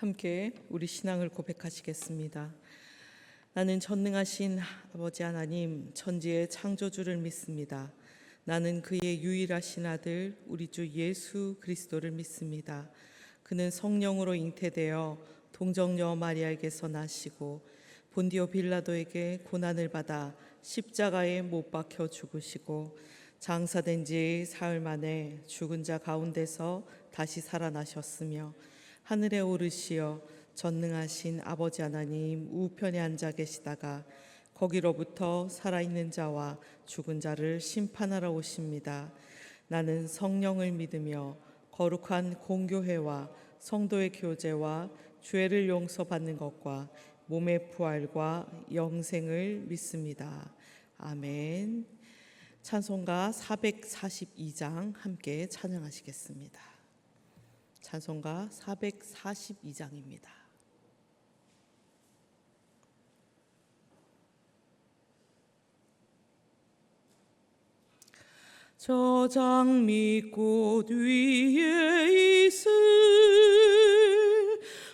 함께 우리 신앙을 고백하시겠습니다. 나는 전능하신 아버지 하나님, 천지의 창조주를 믿습니다. 나는 그의 유일하신 아들 우리 주 예수 그리스도를 믿습니다. 그는 성령으로 잉태되어 동정녀 마리아에게서 나시고 본디오 빌라도에게 고난을 받아 십자가에 못 박혀 죽으시고 장사된 지 사흘 만에 죽은 자 가운데서 다시 살아나셨으며 하늘에 오르시어 전능하신 아버지 하나님 우편에 앉아 계시다가 거기로부터 살아있는 자와 죽은 자를 심판하러 오십니다. 나는 성령을 믿으며 거룩한 공교회와 성도의 교제와 죄를 용서받는 것과 몸의 부활과 영생을 믿습니다. 아멘. 찬송가 442장 함께 찬양하시겠습니다. 찬송가 442장입니다. 저 장미꽃 위에 있을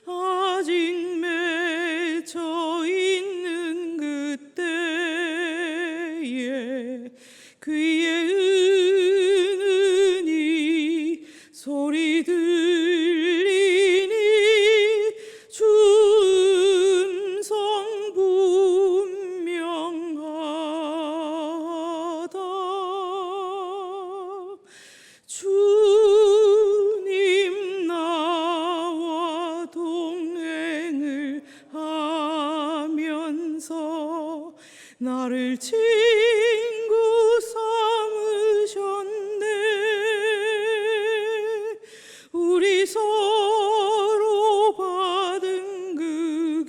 아직 맺혀 있는 그때에 귀에 은은히 소리 들리니 주 음성 분명하다. 주님 나와 동행을 하면서 나를 친구 삼으셨네. 우리 서로 받은 그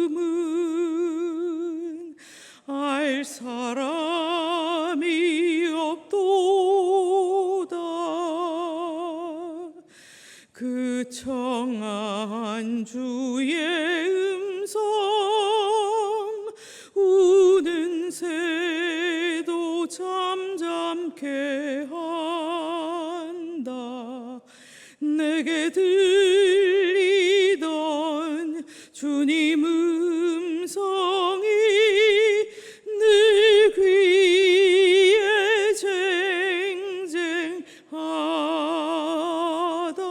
기쁨은 알 사람이 없도다. 그 청한 주의 음성 우는 새도 잠잠케 한다. 내게 들리던 주님 음성이 늘 귀에 쟁쟁하다.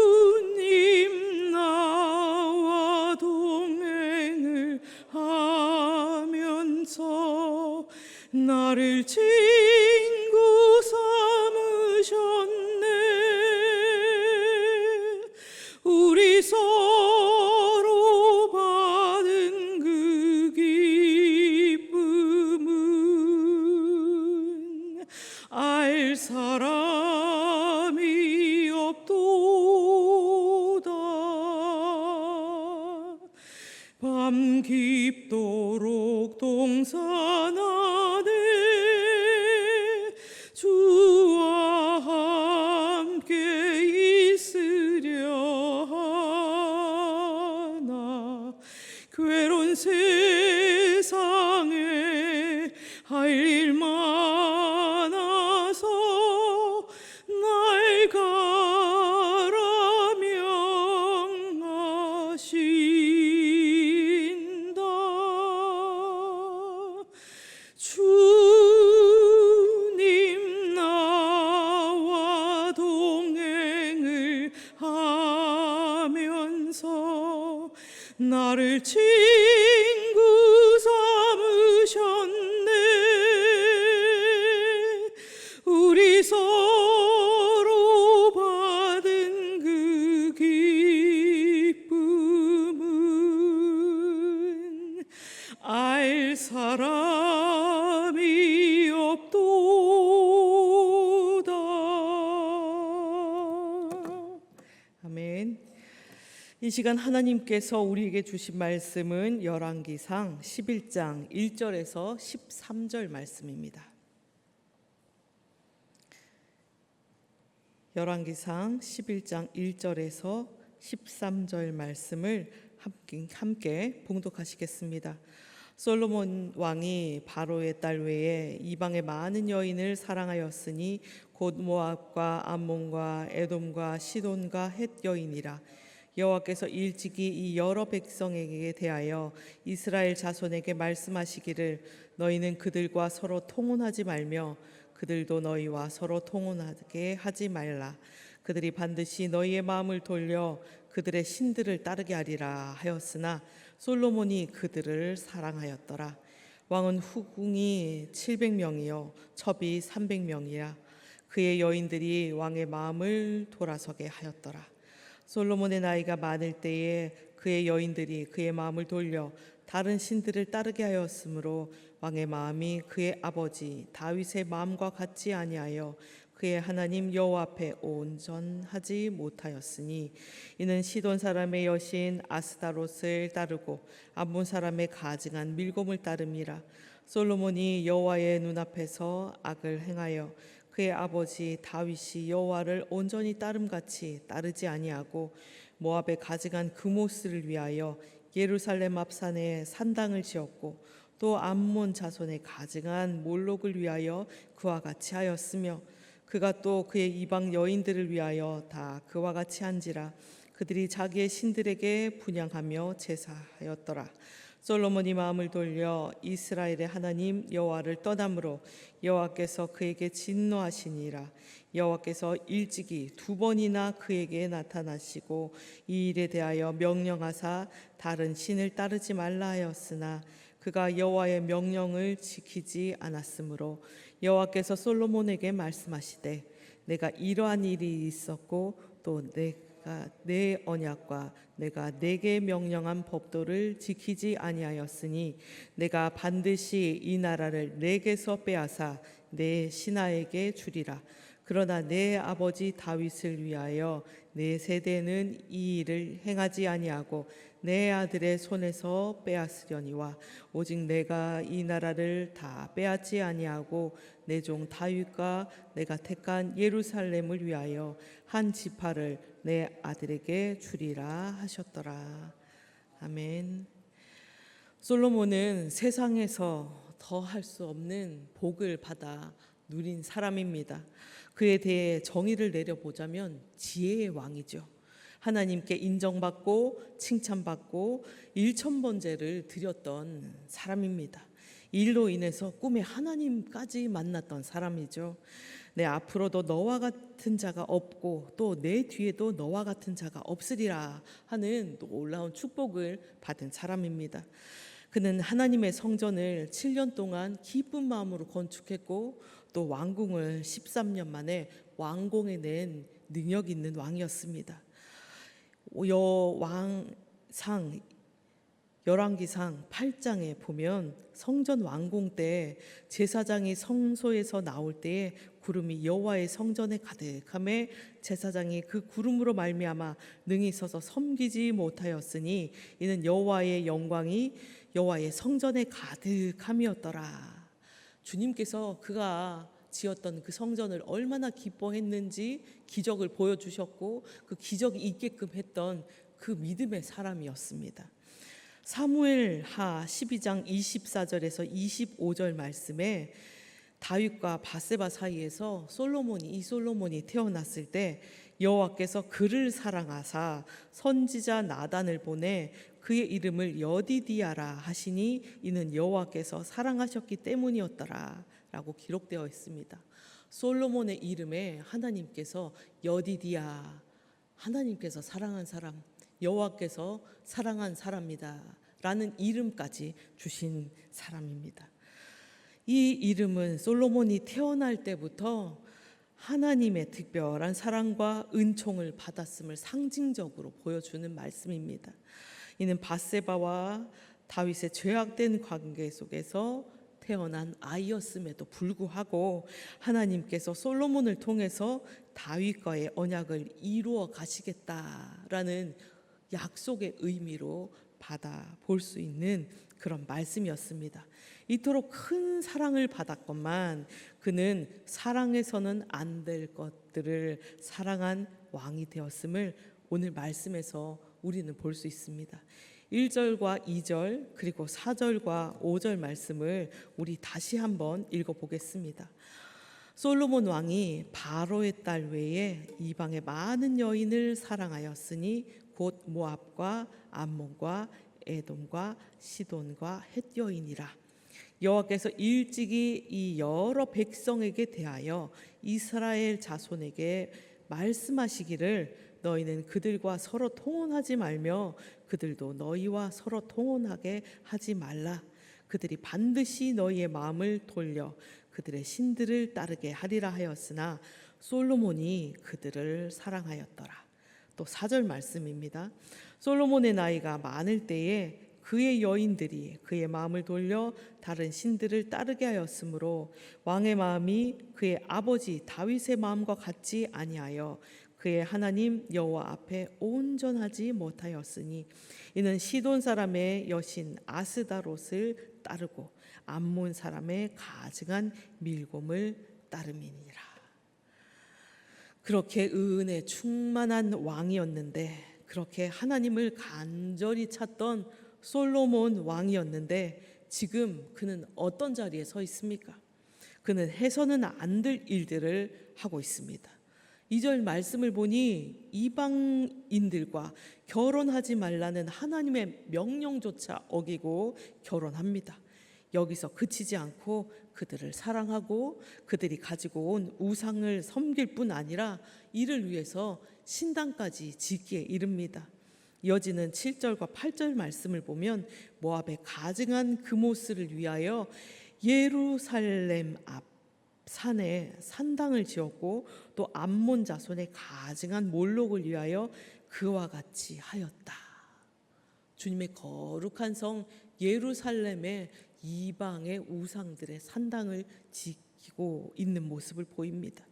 주님 나와 동행을 하면서 나를 친구 삼으셨네. 우리 서로 받은 그 기쁨은 알 사람이 없도다. 밤 깊도록 동산 안에 주와 함께 있으려 하나. 괴로운 세상에 할 일 많아서 날 가라 명하신다. 주님 나와 동행을 하면서 나를 친구 삼으셨네. 우리 서로 받은 그 기쁨은 알 사람이 없도다. 아멘. 이 시간 하나님께서 우리에게 주신 말씀은 열왕기상 11장 1절에서 13절 말씀입니다. 열왕기상 11장 1절에서 13절 말씀을 함께 봉독하시겠습니다. 솔로몬 왕이 바로의 딸 외에 이방의 많은 여인을 사랑하였으니 곧 모압과 암몬과 에돔과 시돈과 헷 여인이라. 여호와께서 일찍이 이 여러 백성에게 대하여 이스라엘 자손에게 말씀하시기를 너희는 그들과 서로 통혼하지 말며 그들도 너희와 서로 통혼하게 하지 말라. 그들이 반드시 너희의 마음을 돌려 그들의 신들을 따르게 하리라 하였으나 솔로몬이 그들을 사랑하였더라. 왕은 후궁이 700명이요 첩이 300명이라. 그의 여인들이 왕의 마음을 돌아서게 하였더라. 솔로몬의 나이가 많을 때에 그의 여인들이 그의 마음을 돌려 다른 신들을 따르게 하였으므로 왕의 마음이 그의 아버지 다윗의 마음과 같지 아니하여 그의 하나님 여호와 앞에 온전하지 못하였으니 이는 시돈 사람의 여신 아스다롯을 따르고 암몬 사람의 가증한 밀곰을 따름이라. 솔로몬이 여호와의 눈앞에서 악을 행하여 그의 아버지 다윗이 여호와를 온전히 따름같이 따르지 아니하고 모압의 가증한 그모스를 위하여 예루살렘 앞산에 산당을 지었고 또 암몬 자손의 가증한 몰록을 위하여 그와 같이 하였으며 그가 또 그의 이방 여인들을 위하여 다 그와 같이 한지라. 그들이 자기의 신들에게 분향하며 제사하였더라. 솔로몬이 마음을 돌려 이스라엘의 하나님 여호와를 떠남으로 여호와께서 그에게 진노하시니라. 여호와께서 일찍이 2번이나 그에게 나타나시고 이 일에 대하여 명령하사 다른 신을 따르지 말라 하였으나 그가 여호와의 명령을 지키지 않았으므로 여호와께서 솔로몬에게 말씀하시되 내가 이러한 일이 있었고 또 내가 내 언약과 내가 내게 명령한 법도를 지키지 아니하였으니 내가 반드시 이 나라를 내게서 빼앗아 내 신하에게 주리라. 그러나 내 아버지 다윗을 위하여 내 세대는 이 일을 행하지 아니하고 내 아들의 손에서 빼앗으려니와 오직 내가 이 나라를 다 빼앗지 아니하고 내 종 다윗과 내가 택한 예루살렘을 위하여 한 지파를 내 아들에게 주리라 하셨더라. 아멘. 솔로몬은 세상에서 더 할 수 없는 복을 받아 누린 사람입니다. 그에 대해 정의를 내려보자면 지혜의 왕이죠. 하나님께 인정받고 칭찬받고 일천번제를 드렸던 사람입니다. 일로 인해서 꿈에 하나님까지 만났던 사람이죠. 내 앞으로도 너와 같은 자가 없고 또 내 뒤에도 너와 같은 자가 없으리라 하는 놀라운 축복을 받은 사람입니다. 그는 하나님의 성전을 7년 동안 기쁜 마음으로 건축했고 또 왕궁을 13년 만에 완공해낸 능력 있는 왕이었습니다. 왕상 열왕기상 8장에 보면 성전 완공 때 제사장이 성소에서 나올 때에 구름이 여호와의 성전에 가득함에 제사장이 그 구름으로 말미암아 능히 서서 섬기지 못하였으니 이는 여호와의 영광이 여호와의 성전에 가득함이었더라. 주님께서 그가 지었던 그 성전을 얼마나 기뻐했는지 기적을 보여주셨고 그 기적이 있게끔 했던 그 믿음의 사람이었습니다. 사무엘하 12장 24절에서 25절 말씀에 다윗과 바세바 사이에서 이 솔로몬이 태어났을 때 여호와께서 그를 사랑하사 선지자 나단을 보내 그의 이름을 여디디아라 하시니 이는 여호와께서 사랑하셨기 때문이었더라 라고 기록되어 있습니다. 솔로몬의 이름에 하나님께서 여디디아, 하나님께서 사랑한 사람, 여호와께서 사랑한 사람이다 라는 이름까지 주신 사람입니다. 이 이름은 솔로몬이 태어날 때부터 하나님의 특별한 사랑과 은총을 받았음을 상징적으로 보여주는 말씀입니다. 이는 바세바와 다윗의 죄악된 관계 속에서 태어난 아이였음에도 불구하고 하나님께서 솔로몬을 통해서 다윗과의 언약을 이루어 가시겠다라는 약속의 의미로 받아 볼 수 있는 그런 말씀이었습니다. 이토록 큰 사랑을 받았건만 그는 사랑해서는 안 될 것들을 사랑한 왕이 되었음을 오늘 말씀에서 우리는 볼 수 있습니다. 1절과 2절 그리고 4절과 5절 말씀을 우리 다시 한번 읽어보겠습니다. 솔로몬 왕이 바로의 딸 외에 이방의 많은 여인을 사랑하였으니 곧 모압과 암몬과 에돔과 시돈과 헷 여인이라. 여호와께서 일찍이 이 여러 백성에게 대하여 이스라엘 자손에게 말씀하시기를 너희는 그들과 서로 통혼하지 말며 그들도 너희와 서로 통혼하게 하지 말라. 그들이 반드시 너희의 마음을 돌려 그들의 신들을 따르게 하리라 하였으나 솔로몬이 그들을 사랑하였더라. 또 4절 말씀입니다. 솔로몬의 나이가 많을 때에 그의 여인들이 그의 마음을 돌려 다른 신들을 따르게 하였으므로 왕의 마음이 그의 아버지 다윗의 마음과 같지 아니하여 그의 하나님 여호와 앞에 온전하지 못하였으니 이는 시돈 사람의 여신 아스다롯을 따르고 암몬 사람의 가증한 밀곰을 따름이니라. 그렇게 은혜 충만한 왕이었는데, 그렇게 하나님을 간절히 찾던 솔로몬 왕이었는데 지금 그는 어떤 자리에 서 있습니까? 그는 해서는 안 될 일들을 하고 있습니다. 2절 말씀을 보니 이방인들과 결혼하지 말라는 하나님의 명령조차 어기고 결혼합니다. 여기서 그치지 않고 그들을 사랑하고 그들이 가지고 온 우상을 섬길 뿐 아니라 이를 위해서 신당까지 짓기에 이릅니다. 이어지는 7절과 8절 말씀을 보면 모압의 가증한 그모스를 위하여 예루살렘 앞 산에 산당을 지었고 또 암몬 자손의 가증한 몰록을 위하여 그와 같이 하였다. 주님의 거룩한 성 예루살렘에 이방의 우상들의 산당을 지키고 있는 모습을 보입니다.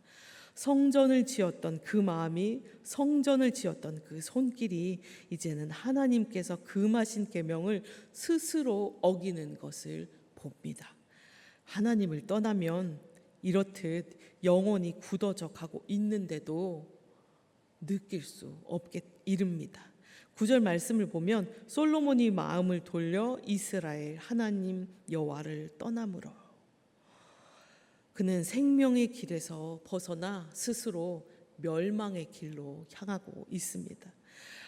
성전을 지었던 그 마음이, 성전을 지었던 그 손길이 이제는 하나님께서 금하신 계명을 스스로 어기는 것을 봅니다. 하나님을 떠나면 이렇듯 영혼이 굳어져 가고 있는데도 느낄 수 없게 이릅니다. 9절 말씀을 보면 솔로몬이 마음을 돌려 이스라엘 하나님 여호와를 떠나므로 그는 생명의 길에서 벗어나 스스로 멸망의 길로 향하고 있습니다.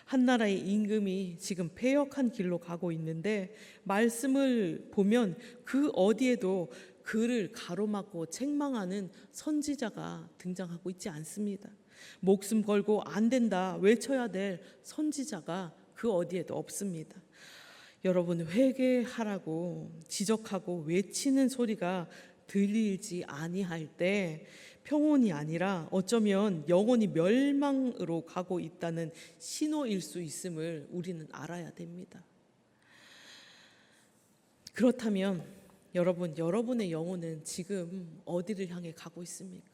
한 나라의 임금이 지금 패역한 길로 가고 있는데 말씀을 보면 그 어디에도 그를 가로막고 책망하는 선지자가 등장하고 있지 않습니다. 목숨 걸고 안 된다 외쳐야 될 선지자가 그 어디에도 없습니다. 여러분, 회개하라고 지적하고 외치는 소리가 들리지 아니할 때 평온이 아니라 어쩌면 영혼이 멸망으로 가고 있다는 신호일 수 있음을 우리는 알아야 됩니다. 그렇다면 여러분의 영혼은 지금 어디를 향해 가고 있습니까?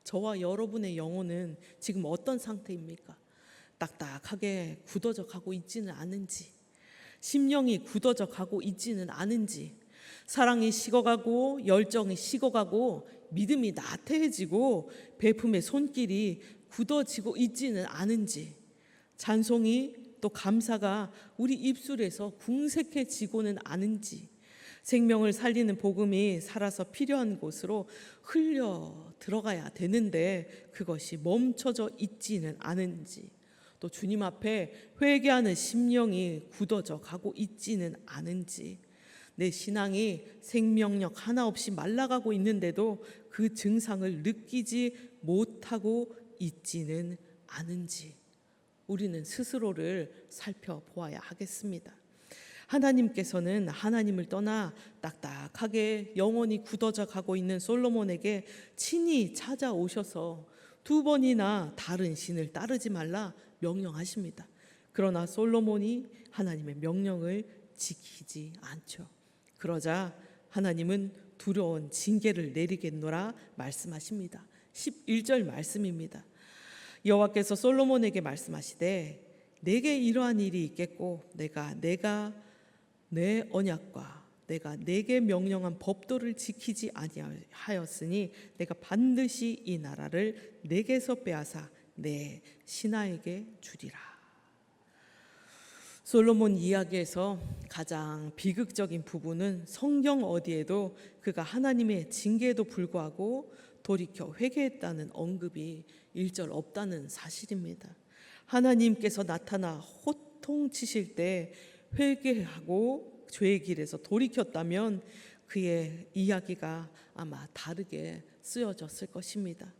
저와 여러분의 영혼은 지금 어떤 상태입니까? 딱딱하게 굳어져 가고 있지는 않은지, 심령이 굳어져 가고 있지는 않은지, 사랑이 식어가고 열정이 식어가고 믿음이 나태해지고 베품의 손길이 굳어지고 있지는 않은지, 찬송이 또 감사가 우리 입술에서 궁색해지고는 않은지, 생명을 살리는 복음이 살아서 필요한 곳으로 흘려 들어가야 되는데 그것이 멈춰져 있지는 않은지, 또 주님 앞에 회개하는 심령이 굳어져 가고 있지는 않은지, 내 신앙이 생명력 하나 없이 말라가고 있는데도 그 증상을 느끼지 못하고 있지는 않은지 우리는 스스로를 살펴보아야 하겠습니다. 하나님께서는 하나님을 떠나 딱딱하게 영원히 굳어져 가고 있는 솔로몬에게 친히 찾아오셔서 2번이나 다른 신을 따르지 말라 명령하십니다. 그러나 솔로몬이 하나님의 명령을 지키지 않죠. 그러자 하나님은 두려운 징계를 내리겠노라 말씀하십니다. 11절 말씀입니다. 여호와께서 솔로몬에게 말씀하시되 내게 이러한 일이 있겠고 내가 내 언약과 내가 내게 명령한 법도를 지키지 아니하였으니 내가 반드시 이 나라를 내게서 빼앗아 내 신하에게 주리라. 솔로몬 이야기에서 가장 비극적인 부분은 성경 어디에도 그가 하나님의 징계에도 불구하고 돌이켜 회개했다는 언급이 일절 없다는 사실입니다. 하나님께서 나타나 호통치실 때 회개하고 죄의 길에서 돌이켰다면 그의 이야기가 아마 다르게 쓰여졌을 것입니다.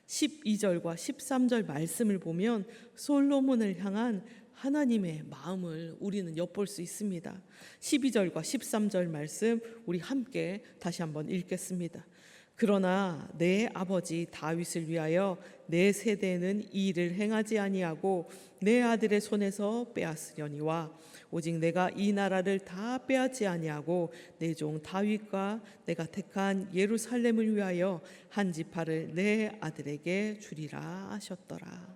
12절과 13절 말씀을 보면 솔로몬을 향한 하나님의 마음을 우리는 엿볼 수 있습니다. 12절과 13절 말씀 우리 함께 다시 한번 읽겠습니다. 그러나 내 아버지 다윗을 위하여 내 세대는 이 일을 행하지 아니하고 내 아들의 손에서 빼앗으려니와 오직 내가 이 나라를 다 빼앗지 아니하고 내 종 다윗과 내가 택한 예루살렘을 위하여 한 지파를 내 아들에게 주리라 하셨더라.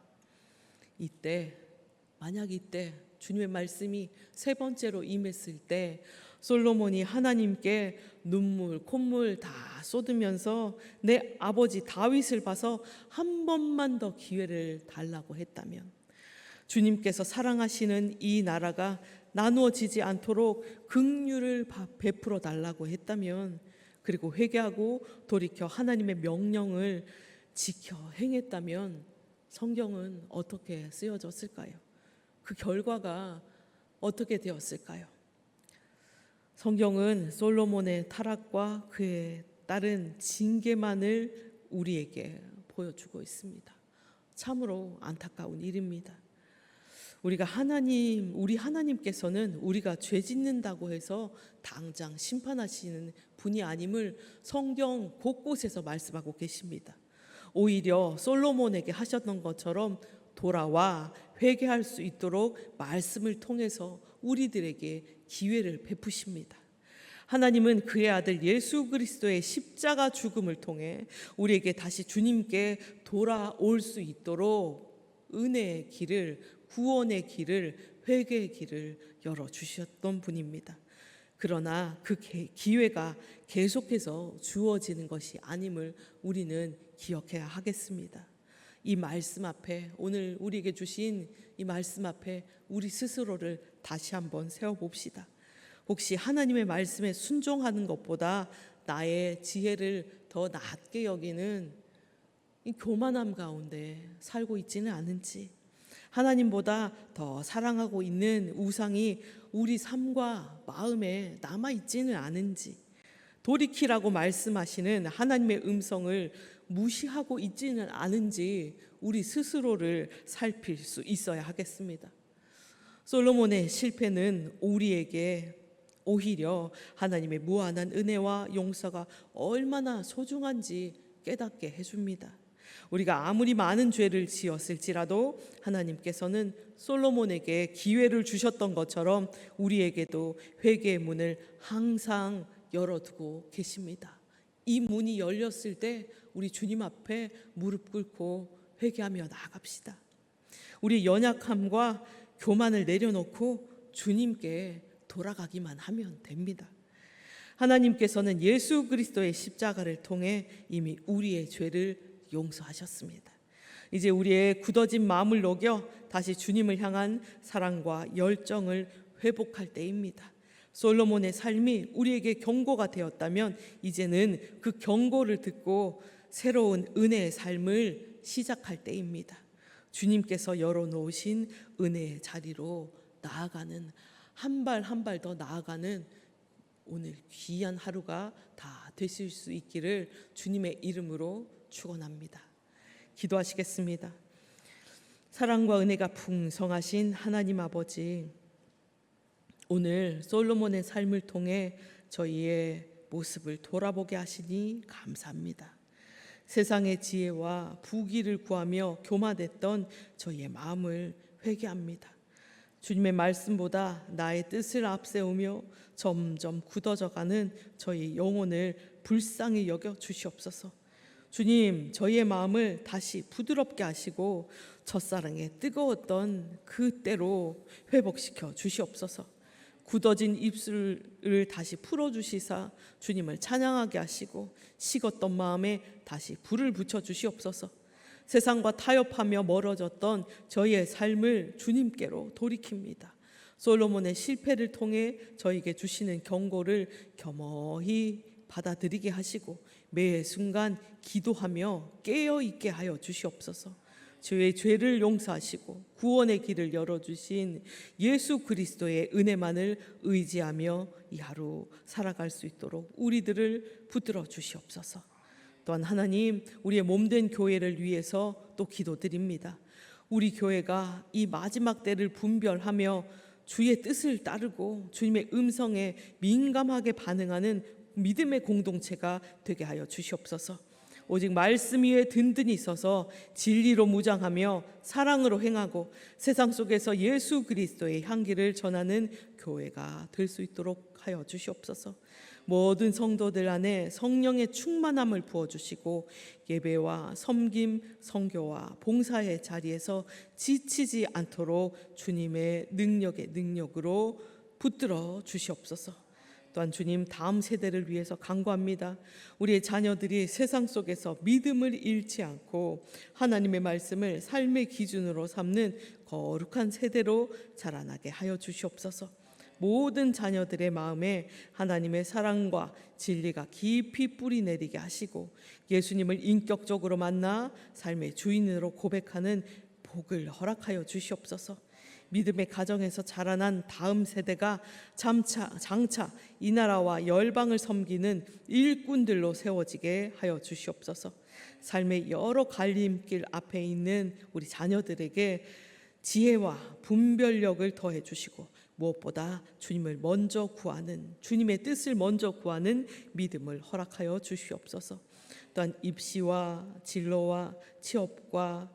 만약 이때 주님의 말씀이 세 번째로 임했을 때 솔로몬이 하나님께 눈물, 콧물 다 쏟으면서 내 아버지 다윗을 봐서 한 번만 더 기회를 달라고 했다면, 주님께서 사랑하시는 이 나라가 나누어지지 않도록 긍휼을 베풀어 달라고 했다면, 그리고 회개하고 돌이켜 하나님의 명령을 지켜 행했다면 성경은 어떻게 쓰여졌을까요? 그 결과가 어떻게 되었을까요? 성경은 솔로몬의 타락과 그에 따른 징계만을 우리에게 보여주고 있습니다. 참으로 안타까운 일입니다. 우리 하나님께서는 우리가 죄 짓는다고 해서 당장 심판하시는 분이 아님을 성경 곳곳에서 말씀하고 계십니다. 오히려 솔로몬에게 하셨던 것처럼 돌아와 회개할 수 있도록 말씀을 통해서 우리들에게 기회를 베푸십니다. 하나님은 그의 아들 예수 그리스도의 십자가 죽음을 통해 우리에게 다시 주님께 돌아올 수 있도록 은혜의 길을, 구원의 길을, 회개의 길을 열어주셨던 분입니다. 그러나 그 기회가 계속해서 주어지는 것이 아님을 우리는 기억해야 하겠습니다. 이 말씀 앞에, 오늘 우리에게 주신 이 말씀 앞에 우리 스스로를 다시 한번 세워봅시다. 혹시 하나님의 말씀에 순종하는 것보다 나의 지혜를 더 낮게 여기는 이 교만함 가운데 살고 있지는 않은지, 하나님보다 더 사랑하고 있는 우상이 우리 삶과 마음에 남아있지는 않은지, 돌이키라고 말씀하시는 하나님의 음성을 무시하고 있지는 않은지 우리 스스로를 살필 수 있어야 하겠습니다. 솔로몬의 실패는 우리에게 오히려 하나님의 무한한 은혜와 용서가 얼마나 소중한지 깨닫게 해줍니다. 우리가 아무리 많은 죄를 지었을지라도 하나님께서는 솔로몬에게 기회를 주셨던 것처럼 우리에게도 회개의 문을 항상 열어두고 계십니다. 이 문이 열렸을 때 우리 주님 앞에 무릎 꿇고 회개하며 나아갑시다. 우리 연약함과 교만을 내려놓고 주님께 돌아가기만 하면 됩니다. 하나님께서는 예수 그리스도의 십자가를 통해 이미 우리의 죄를 용서하셨습니다. 이제 우리의 굳어진 마음을 녹여 다시 주님을 향한 사랑과 열정을 회복할 때입니다. 솔로몬의 삶이 우리에게 경고가 되었다면 이제는 그 경고를 듣고 새로운 은혜의 삶을 시작할 때입니다. 주님께서 열어놓으신 은혜의 자리로 나아가는, 한 발 한 발 더 나아가는 오늘 귀한 하루가 다 되실 수 있기를 주님의 이름으로 축원합니다. 기도하시겠습니다. 사랑과 은혜가 풍성하신 하나님 아버지, 오늘 솔로몬의 삶을 통해 저희의 모습을 돌아보게 하시니 감사합니다. 세상의 지혜와 부귀를 구하며 교만했던 저희의 마음을 회개합니다. 주님의 말씀보다 나의 뜻을 앞세우며 점점 굳어져가는 저희 영혼을 불쌍히 여겨 주시옵소서. 주님, 저희의 마음을 다시 부드럽게 하시고 첫사랑에 뜨거웠던 그때로 회복시켜 주시옵소서. 굳어진 입술을 다시 풀어주시사 주님을 찬양하게 하시고 식었던 마음에 다시 불을 붙여 주시옵소서. 세상과 타협하며 멀어졌던 저희의 삶을 주님께로 돌이킵니다. 솔로몬의 실패를 통해 저에게 주시는 경고를 겸허히 받아들이게 하시고 매 순간 기도하며 깨어있게 하여 주시옵소서. 저의 죄를 용서하시고 구원의 길을 열어주신 예수 그리스도의 은혜만을 의지하며 이 하루 살아갈 수 있도록 우리들을 붙들어 주시옵소서. 또한 하나님, 우리의 몸된 교회를 위해서 또 기도드립니다. 우리 교회가 이 마지막 때를 분별하며 주의 뜻을 따르고 주님의 음성에 민감하게 반응하는 믿음의 공동체가 되게 하여 주시옵소서. 오직 말씀 위에 든든히 서서 진리로 무장하며 사랑으로 행하고 세상 속에서 예수 그리스도의 향기를 전하는 교회가 될 수 있도록 하여 주시옵소서. 모든 성도들 안에 성령의 충만함을 부어주시고 예배와 섬김, 선교와 봉사의 자리에서 지치지 않도록 주님의 능력으로 붙들어 주시옵소서. 또한 주님, 다음 세대를 위해서 간구합니다. 우리의 자녀들이 세상 속에서 믿음을 잃지 않고 하나님의 말씀을 삶의 기준으로 삼는 거룩한 세대로 자라나게 하여 주시옵소서. 모든 자녀들의 마음에 하나님의 사랑과 진리가 깊이 뿌리 내리게 하시고 예수님을 인격적으로 만나 삶의 주인으로 고백하는 복을 허락하여 주시옵소서. 믿음의 가정에서 자라난 다음 세대가 장차 이 나라와 열방을 섬기는 일꾼들로 세워지게 하여 주시옵소서. 삶의 여러 갈림길 앞에 있는 우리 자녀들에게 지혜와 분별력을 더해 주시고 무엇보다 주님을 먼저 구하는, 주님의 뜻을 먼저 구하는 믿음을 허락하여 주시옵소서. 또한 입시와 진로와 취업과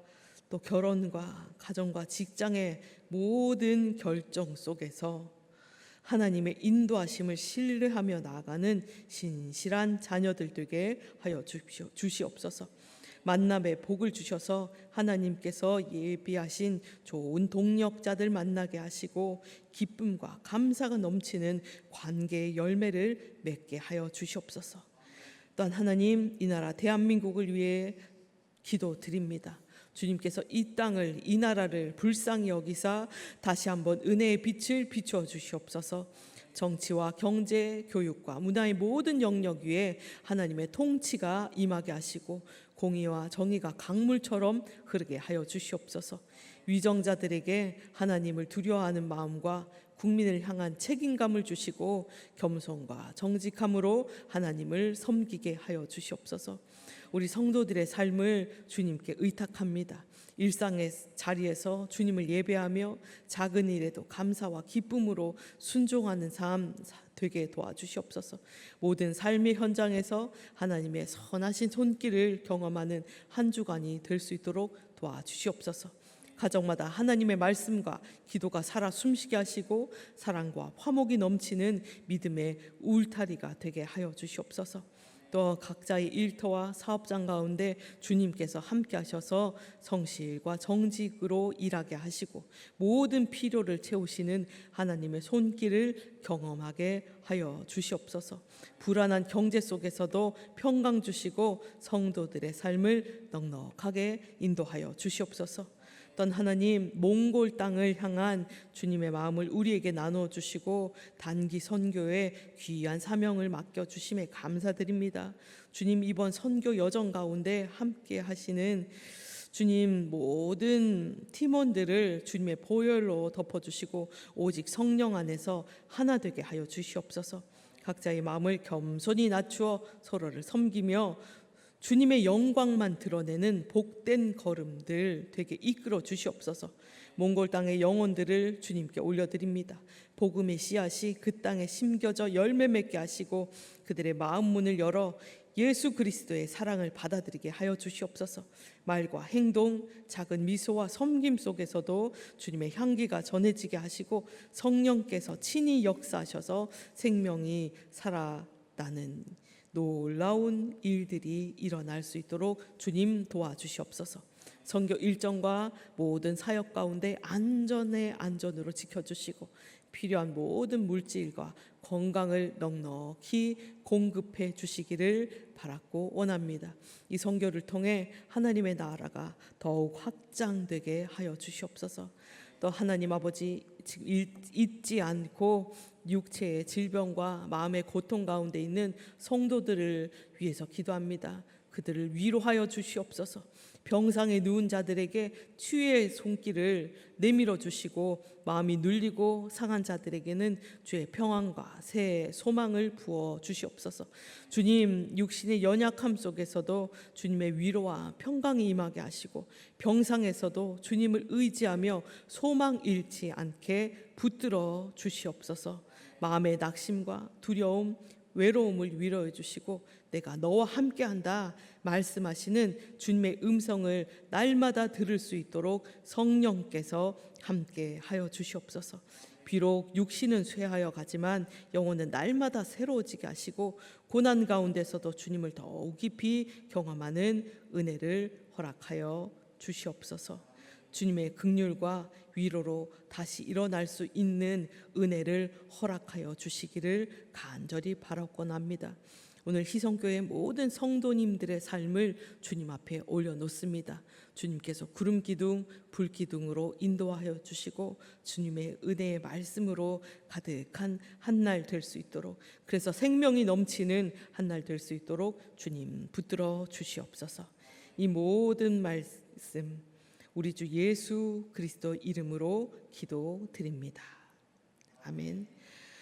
또 결혼과 가정과 직장의 모든 결정 속에서 하나님의 인도하심을 신뢰하며 나아가는 신실한 자녀들 되게 하여 주시옵소서. 만남의 복을 주셔서 하나님께서 예비하신 좋은 동력자들 만나게 하시고 기쁨과 감사가 넘치는 관계의 열매를 맺게 하여 주시옵소서. 또한 하나님, 이 나라 대한민국을 위해 기도드립니다. 주님께서 이 땅을, 이 나라를 불쌍히 여기사 다시 한번 은혜의 빛을 비추어 주시옵소서. 정치와 경제, 교육과 문화의 모든 영역 위에 하나님의 통치가 임하게 하시고 공의와 정의가 강물처럼 흐르게 하여 주시옵소서. 위정자들에게 하나님을 두려워하는 마음과 국민을 향한 책임감을 주시고 겸손과 정직함으로 하나님을 섬기게 하여 주시옵소서. 우리 성도들의 삶을 주님께 의탁합니다. 일상의 자리에서 주님을 예배하며 작은 일에도 감사와 기쁨으로 순종하는 삶 되게 도와주시옵소서. 모든 삶의 현장에서 하나님의 선하신 손길을 경험하는 한 주간이 될 수 있도록 도와주시옵소서. 가정마다 하나님의 말씀과 기도가 살아 숨쉬게 하시고 사랑과 화목이 넘치는 믿음의 울타리가 되게 하여 주시옵소서. 또 각자의 일터와 사업장 가운데 주님께서 함께 하셔서 성실과 정직으로 일하게 하시고 모든 필요를 채우시는 하나님의 손길을 경험하게 하여 주시옵소서. 불안한 경제 속에서도 평강 주시고 성도들의 삶을 넉넉하게 인도하여 주시옵소서. 어떤 하나님, 몽골 땅을 향한 주님의 마음을 우리에게 나누어 주시고 단기 선교에 귀한 사명을 맡겨 주심에 감사드립니다. 주님, 이번 선교 여정 가운데 함께 하시는 주님 모든 팀원들을 주님의 보혈로 덮어주시고 오직 성령 안에서 하나 되게 하여 주시옵소서. 각자의 마음을 겸손히 낮추어 서로를 섬기며 주님의 영광만 드러내는 복된 걸음들 되게 이끌어 주시옵소서. 몽골 땅의 영혼들을 주님께 올려드립니다. 복음의 씨앗이 그 땅에 심겨져 열매 맺게 하시고 그들의 마음 문을 열어 예수 그리스도의 사랑을 받아들이게 하여 주시옵소서. 말과 행동, 작은 미소와 섬김 속에서도 주님의 향기가 전해지게 하시고 성령께서 친히 역사하셔서 생명이 살아나는 놀라운 일들이 일어날 수 있도록 주님 도와주시옵소서. 선교 일정과 모든 사역 가운데 안전으로 지켜주시고 필요한 모든 물질과 건강을 넉넉히 공급해 주시기를 바랐고 원합니다. 이 선교를 통해 하나님의 나라가 더욱 확장되게 하여 주시옵소서. 또 하나님 아버지 잊지 않고 육체의 질병과 마음의 고통 가운데 있는 성도들을 위해서 기도합니다. 그들을 위로하여 주시옵소서. 병상에 누운 자들에게 치유의 손길을 내밀어 주시고 마음이 눌리고 상한 자들에게는 주의 평안과 새 소망을 부어 주시옵소서. 주님, 육신의 연약함 속에서도 주님의 위로와 평강이 임하게 하시고 병상에서도 주님을 의지하며 소망 잃지 않게 붙들어 주시옵소서. 마음의 낙심과 두려움, 외로움을 위로해 주시고 내가 너와 함께한다 말씀하시는 주님의 음성을 날마다 들을 수 있도록 성령께서 함께하여 주시옵소서. 비록 육신은 쇠하여 가지만 영혼은 날마다 새로워지게 하시고 고난 가운데서도 주님을 더욱 깊이 경험하는 은혜를 허락하여 주시옵소서. 주님의 긍휼과 위로로 다시 일어날 수 있는 은혜를 허락하여 주시기를 간절히 바라옵곤합니다. 오늘 희성교회 모든 성도님들의 삶을 주님 앞에 올려놓습니다. 주님께서 구름기둥, 불기둥으로 인도하여 주시고 주님의 은혜의 말씀으로 가득한 한 날 될 수 있도록, 그래서 생명이 넘치는 한 날 될 수 있도록 주님 붙들어 주시옵소서. 이 모든 말씀 우리 주 예수 그리스도 이름으로 기도드립니다. 아멘.